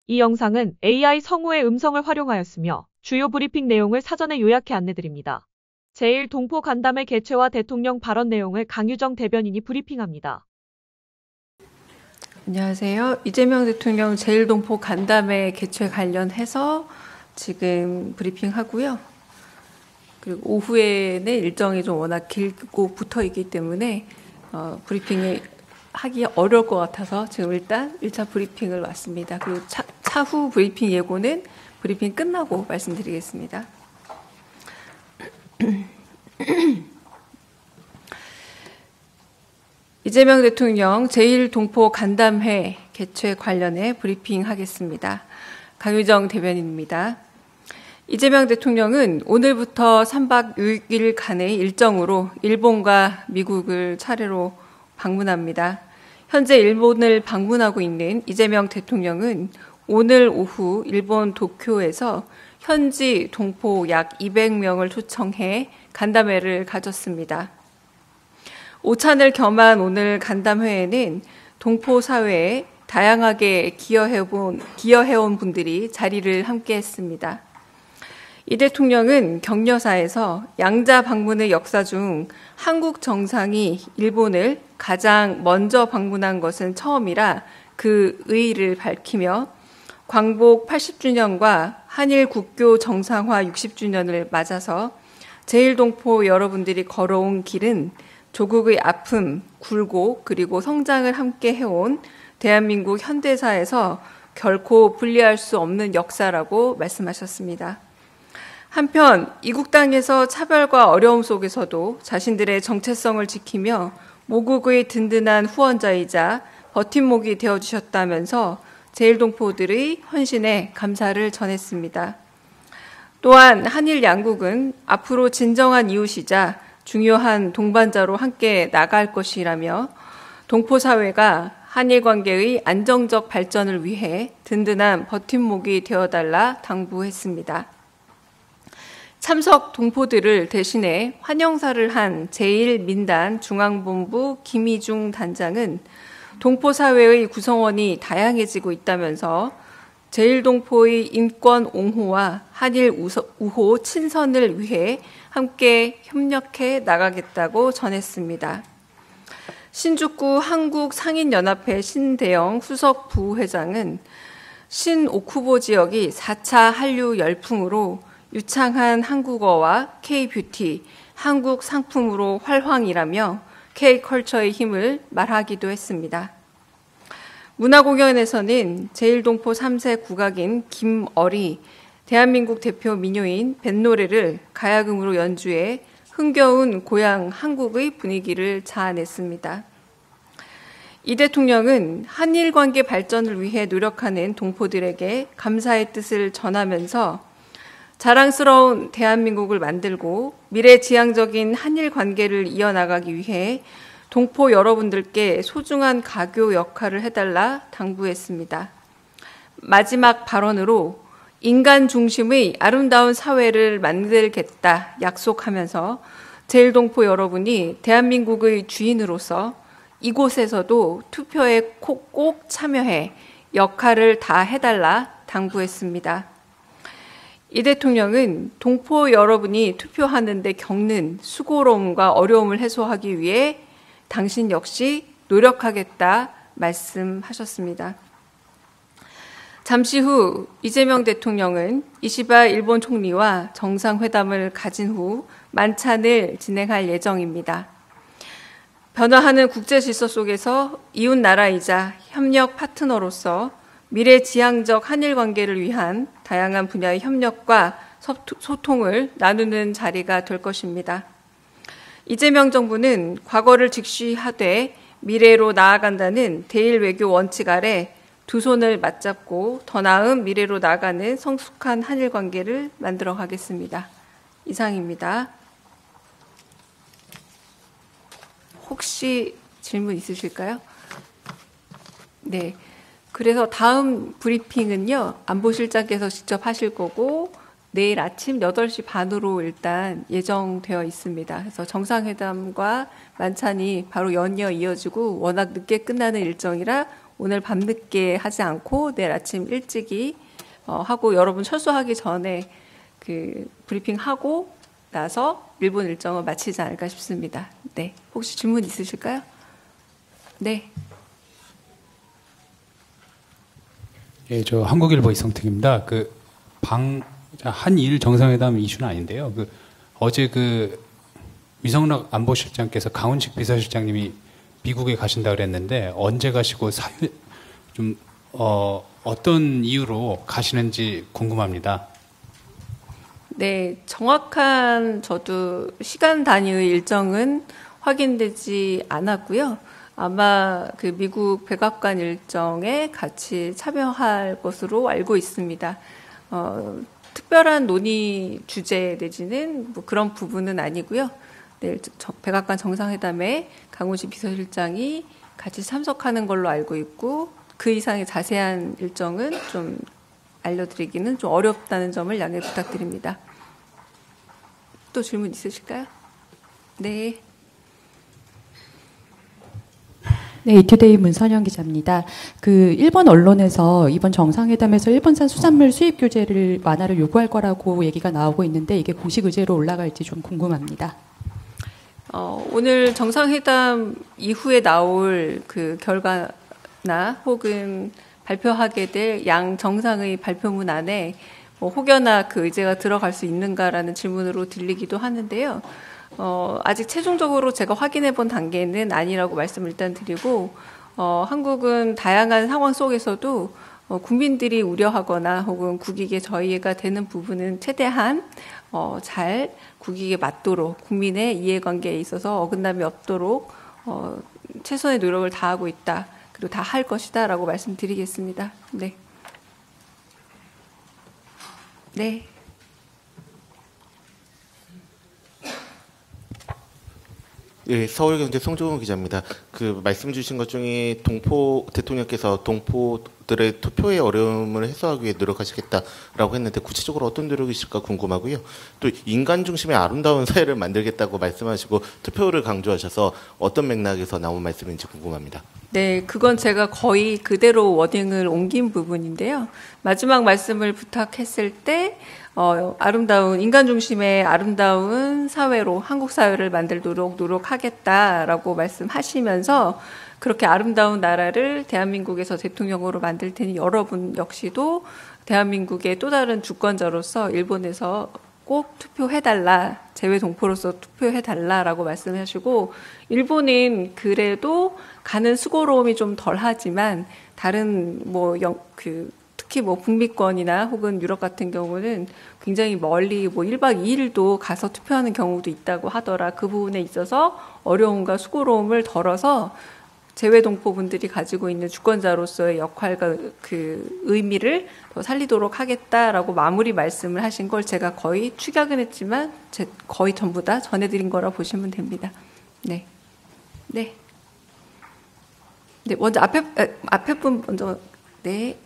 이 영상은 AI 성우의 음성을 활용하였으며 주요 브리핑 내용을 사전에 요약해 안내드립니다. 제1동포 간담회 개최와 대통령 발언 내용을 강유정 대변인이 브리핑합니다. 안녕하세요. 이재명 대통령 제1동포 간담회 개최 관련해서 지금 브리핑하고요. 그리고 오후에는 일정이 좀 워낙 길고 붙어 있기 때문에 브리핑을 하기 어려울 것 같아서 지금 일단 1차 브리핑을 왔습니다. 그리고 차후 브리핑 예고는 브리핑 끝나고 말씀드리겠습니다. 이재명 대통령 제1동포 간담회 개최 관련해 브리핑하겠습니다. 강유정 대변인입니다. 이재명 대통령은 오늘부터 3박 6일간의 일정으로 일본과 미국을 차례로 방문합니다. 현재 일본을 방문하고 있는 이재명 대통령은 오늘 오후 일본 도쿄에서 현지 동포 약 200명을 초청해 간담회를 가졌습니다. 오찬을 겸한 오늘 간담회에는 동포 사회에 다양하게 기여해온 분들이 자리를 함께했습니다. 이 대통령은 격려사에서 양자 방문의 역사 중 한국 정상이 일본을 가장 먼저 방문한 것은 처음이라 그 의의를 밝히며 광복 80주년과 한일 국교 정상화 60주년을 맞아서 제1동포 여러분들이 걸어온 길은 조국의 아픔, 굴곡, 그리고 성장을 함께 해온 대한민국 현대사에서 결코 분리할 수 없는 역사라고 말씀하셨습니다. 한편 이국 땅에서 차별과 어려움 속에서도 자신들의 정체성을 지키며 모국의 든든한 후원자이자 버팀목이 되어주셨다면서 제1동포들의 헌신에 감사를 전했습니다. 또한 한일 양국은 앞으로 진정한 이웃이자 중요한 동반자로 함께 나갈 것이라며 동포 사회가 한일 관계의 안정적 발전을 위해 든든한 버팀목이 되어달라 당부했습니다. 참석 동포들을 대신해 환영사를 한 제1민단 중앙본부 김희중 단장은 동포 사회의 구성원이 다양해지고 있다면서 제1동포의 인권 옹호와 한일 우호 친선을 위해 함께 협력해 나가겠다고 전했습니다. 신주쿠 한국상인연합회 신대영 수석 부회장은 신오쿠보 지역이 4차 한류 열풍으로 유창한 한국어와 K-뷰티, 한국 상품으로 활황이라며 K-컬처의 힘을 말하기도 했습니다. 문화공연에서는 제1동포 3세 국악인 김어리, 대한민국 대표 민요인 뱃노래를 가야금으로 연주해 흥겨운 고향 한국의 분위기를 자아냈습니다. 이 대통령은 한일 관계 발전을 위해 노력하는 동포들에게 감사의 뜻을 전하면서 자랑스러운 대한민국을 만들고 미래지향적인 한일 관계를 이어나가기 위해 동포 여러분들께 소중한 가교 역할을 해달라 당부했습니다. 마지막 발언으로 인간 중심의 아름다운 사회를 만들겠다 약속하면서 제1동포 여러분이 대한민국의 주인으로서 이곳에서도 투표에 꼭 참여해 역할을 다 해달라 당부했습니다. 이 대통령은 동포 여러분이 투표하는 데 겪는 수고로움과 어려움을 해소하기 위해 당신 역시 노력하겠다 말씀하셨습니다. 잠시 후 이재명 대통령은 이시바 일본 총리와 정상회담을 가진 후 만찬을 진행할 예정입니다. 변화하는 국제 질서 속에서 이웃 나라이자 협력 파트너로서 미래지향적 한일 관계를 위한 다양한 분야의 협력과 소통을 나누는 자리가 될 것입니다. 이재명 정부는 과거를 직시하되 미래로 나아간다는 대일 외교 원칙 아래 두 손을 맞잡고 더 나은 미래로 나아가는 성숙한 한일 관계를 만들어 가겠습니다. 이상입니다. 혹시 질문 있으실까요? 네. 그래서 다음 브리핑은요, 안보실장께서 직접 하실 거고, 내일 아침 8시 반으로 일단 예정되어 있습니다. 그래서 정상회담과 만찬이 바로 연이어 이어지고 워낙 늦게 끝나는 일정이라 오늘 밤늦게 하지 않고 내일 아침 일찍이 하고 여러분 철수하기 전에 그 브리핑하고 나서 일본 일정을 마치지 않을까 싶습니다. 네, 혹시 질문 있으실까요? 네. 예, 저 한국일보 이성택입니다. 한일 정상회담 이슈는 아닌데요. 어제 위성락 안보실장께서 강훈식 비서실장님이 미국에 가신다 그랬는데 언제 가시고 어떤 이유로 가시는지 궁금합니다. 네, 정확한 저도 시간 단위의 일정은 확인되지 않았고요. 아마 그 미국 백악관 일정에 같이 참여할 것으로 알고 있습니다. 특별한 논의 주제 내지는 뭐 그런 부분은 아니고요. 내일 백악관 정상회담에 강훈식 비서실장이 같이 참석하는 걸로 알고 있고 그 이상의 자세한 일정은 좀 알려드리기는 좀 어렵다는 점을 양해 부탁드립니다. 또 질문 있으실까요? 네. 네, 이투데이 문선영 기자입니다. 일본 언론에서 이번 정상회담에서 일본산 수산물 수입 규제를 완화를 요구할 거라고 얘기가 나오고 있는데 이게 공식 의제로 올라갈지 좀 궁금합니다. 오늘 정상회담 이후에 나올 그 결과나 혹은 발표하게 될 양 정상의 발표문 안에 혹여나 그 의제가 들어갈 수 있는가라는 질문으로 들리기도 하는데요. 아직 최종적으로 제가 확인해 본 단계는 아니라고 말씀을 일단 드리고, 한국은 다양한 상황 속에서도 국민들이 우려하거나 혹은 국익에 저희가 되는 부분은 최대한 잘 국익에 맞도록 국민의 이해관계에 있어서 어긋남이 없도록 최선의 노력을 다하고 있다. 그리고 다 할 것이다 라고 말씀드리겠습니다. 네. 네. 예, 서울경제 송종훈 기자입니다. 말씀 주신 것 중에 대통령께서 동포들의 투표의 어려움을 해소하기 위해 노력하시겠다라고 했는데 구체적으로 어떤 노력이실까 궁금하고요. 또 인간 중심의 아름다운 사회를 만들겠다고 말씀하시고 투표를 강조하셔서 어떤 맥락에서 나온 말씀인지 궁금합니다. 네, 그건 제가 거의 그대로 워딩을 옮긴 부분인데요. 마지막 말씀을 부탁했을 때 인간 중심의 아름다운 사회로 한국 사회를 만들도록 노력하겠다라고 말씀하시면서 그렇게 아름다운 나라를 대한민국에서 대통령으로 만들 테니 여러분 역시도 대한민국의 또 다른 주권자로서 일본에서 꼭 투표해달라, 재외동포로서 투표해달라라고 말씀하시고, 일본은 그래도 가는 수고로움이 좀 덜하지만 다른 특히 북미권이나 혹은 유럽 같은 경우는 굉장히 멀리 1박 2일도 가서 투표하는 경우도 있다고 하더라. 그 부분에 있어서 어려움과 수고로움을 덜어서 재외동포분들이 가지고 있는 주권자로서의 역할과 그 의미를 더 살리도록 하겠다라고 마무리 말씀을 하신 걸 제가 거의 축약은 했지만 거의 전부 다 전해드린 거라 보시면 됩니다. 네. 네. 네, 먼저 앞에 분 먼저. 네.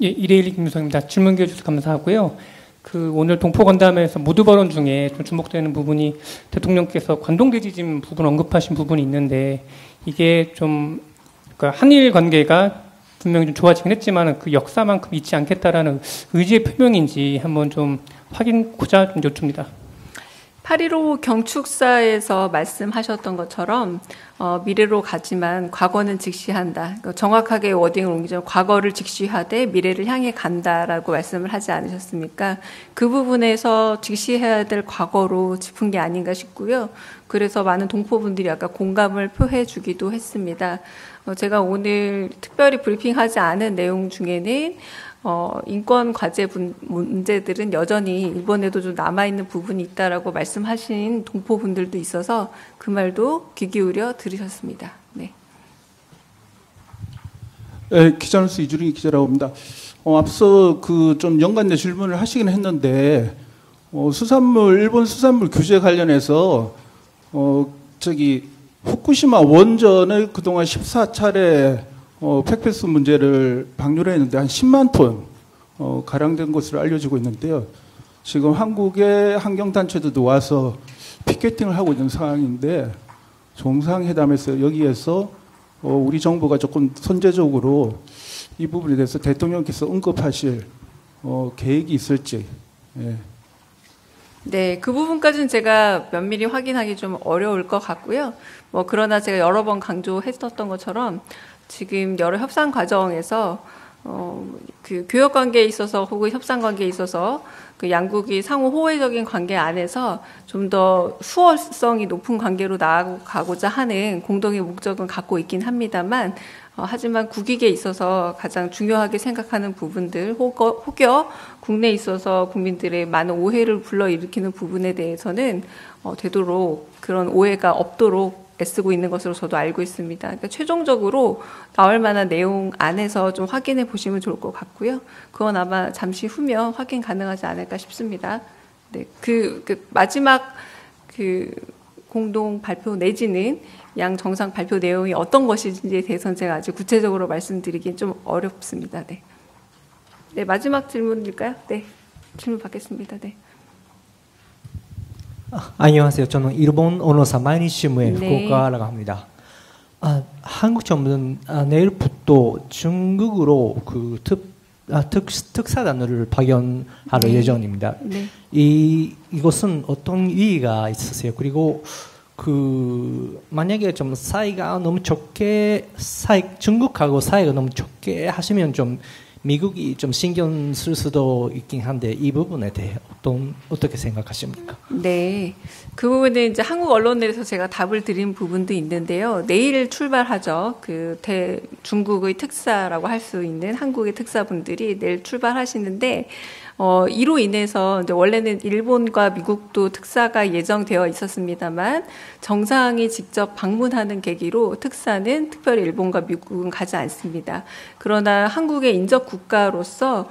예, 이레일리 김유성입니다. 질문 기회 주셔서 감사하고요. 오늘 동포건담에서 모두발언 중에 좀 주목되는 부분이 대통령께서 관동대지진 부분 언급하신 부분이 있는데 이게 좀 한일 관계가 분명히 좀 좋아지긴 했지만 그 역사만큼 잊지 않겠다라는 의지의 표명인지 한번 좀 확인고자 좀 여쭙니다. 8.15 경축사에서 말씀하셨던 것처럼 미래로 가지만 과거는 직시한다. 정확하게 워딩을 옮기자면 과거를 직시하되 미래를 향해 간다라고 말씀을 하지 않으셨습니까? 그 부분에서 직시해야 될 과거로 짚은 게 아닌가 싶고요. 그래서 많은 동포분들이 아까 공감을 표해 주기도 했습니다. 제가 오늘 특별히 브리핑하지 않은 내용 중에는 인권 과제 문제들은 여전히 일본에도 좀 남아있는 부분이 있다라고 말씀하신 동포분들도 있어서 그 말도 귀 기울여 들으셨습니다. 네. 네, 기자로서 이주링 기자라고 합니다. 앞서 좀 연관된 질문을 하시긴 했는데, 일본 수산물 규제 관련해서, 후쿠시마 원전을 그동안 14차례 팩패스 문제를 방류를 했는데 한 10만 톤 가량 된 것으로 알려지고 있는데요. 지금 한국의 환경단체들도 와서 피켓팅을 하고 있는 상황인데 정상회담에서 여기에서 우리 정부가 조금 선제적으로 이 부분에 대해서 대통령께서 언급하실 계획이 있을지. 예. 네, 그 부분까지는 제가 면밀히 확인하기 좀 어려울 것 같고요. 그러나 제가 여러 번 강조했었던 것처럼 지금 여러 협상 과정에서 그 교역 관계에 있어서 혹은 협상 관계에 있어서 그 양국이 상호 호혜적인 관계 안에서 좀 더 수월성이 높은 관계로 나아가고자 하는 공동의 목적은 갖고 있긴 합니다만, 하지만 국익에 있어서 가장 중요하게 생각하는 부분들, 혹여 국내에 있어서 국민들의 많은 오해를 불러일으키는 부분에 대해서는 되도록 그런 오해가 없도록 애쓰고 있는 것으로 저도 알고 있습니다. 그러니까 최종적으로 나올 만한 내용 안에서 좀 확인해 보시면 좋을 것 같고요. 그건 아마 잠시 후면 확인 가능하지 않을까 싶습니다. 네, 그 마지막 그 공동 발표 내지는 양 정상 발표 내용이 어떤 것인지에 대해서는 제가 아주 구체적으로 말씀드리긴 좀 어렵습니다. 네. 네, 마지막 질문일까요? 네, 질문 받겠습니다. 네. 안녕하세요. 저는 일본 언론사 마이니시무의 후쿠오카라고 합니다. 한국 정부는 내일부터 중국으로 그 특사단을 파견할 예정입니다. 네. 이것은 어떤 의의가 있으세요? 그리고 만약에 좀 사이가 너무 좋게 중국하고 사이가 너무 좋게 하시면 좀 미국이 좀 신경 쓸 수도 있긴 한데 이 부분에 대해 어떻게 생각하십니까? 네, 그 부분은 이제 한국 언론에서 제가 답을 드린 부분도 있는데요. 내일 출발하죠. 중국의 특사라고 할 수 있는 한국의 특사분들이 내일 출발하시는데. 이로 인해서 이제 원래는 일본과 미국도 특사가 예정되어 있었습니다만 정상이 직접 방문하는 계기로 특사는 특별히 일본과 미국은 가지 않습니다. 그러나 한국의 인접 국가로서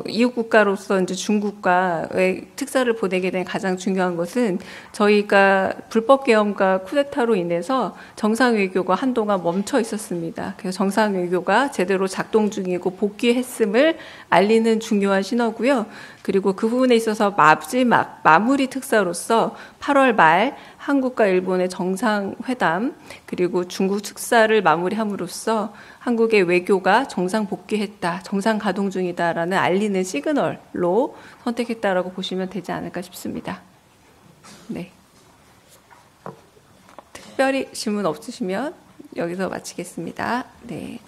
이웃 국가로서 이제 중국과의 특사를 보내게 된 가장 중요한 것은 저희가 불법 계엄과 쿠데타로 인해서 정상 외교가 한동안 멈춰 있었습니다. 그래서 정상 외교가 제대로 작동 중이고 복귀했음을 알리는 중요한 신호고요. 그리고 그 부분에 있어서 마지막 마무리 특사로서 8월 말 한국과 일본의 정상회담 그리고 중국 특사를 마무리함으로써 한국의 외교가 정상 복귀했다, 정상 가동 중이다라는 알리는 시그널로 선택했다라고 보시면 되지 않을까 싶습니다. 네. 특별히 질문 없으시면 여기서 마치겠습니다. 네.